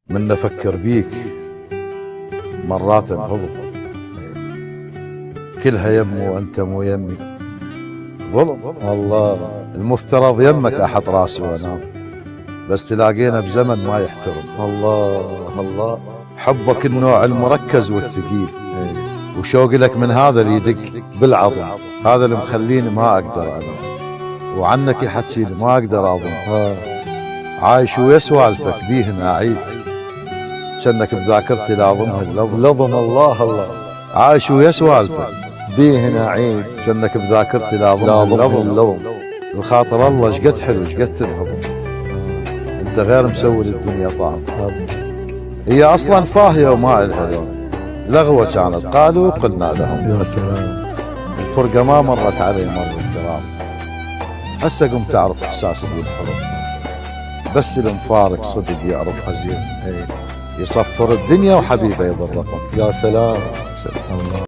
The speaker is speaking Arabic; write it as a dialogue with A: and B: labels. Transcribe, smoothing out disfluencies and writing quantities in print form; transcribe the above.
A: من افكر بيك مرات انغضب، كلها يمي وانت مو يمي. ظلم
B: الله
A: المفترض يمك احط راسي وانام، بس تلاقينا بزمن ما يحترم.
B: الله
A: حبك النوع المركز والثقيل، وشوقي لك من هذا اللي يدق
B: بالعظم.
A: هذا اللي مخليني ما اقدر انام، وعنك يحكيلي ما اقدر اظن. عايش ويا سوالفك بيهن اعيد، شنك بذاكرتي لاظمها
B: لظم الله
A: عايش ويا سوالفك
B: بيهن اعيد،
A: شنك بذاكرتي لاظمها
B: اللظم.
A: الخاطر الله شقد حلو شقد تنهضم، انت غير مسوي للدنيا طعم. هي اصلا فاهيه وما الها لون، لغوه كانت قالوا قلنا لهم.
B: يا سلام،
A: الفرقه ما مرت علي مر الكرام، هسه قمت اعرف احساسي بالحب، بس المفارق صدق يعرفها زين، يصفر الدنيا وحبيبه يضر الرقم.
B: يا سلام.
A: الله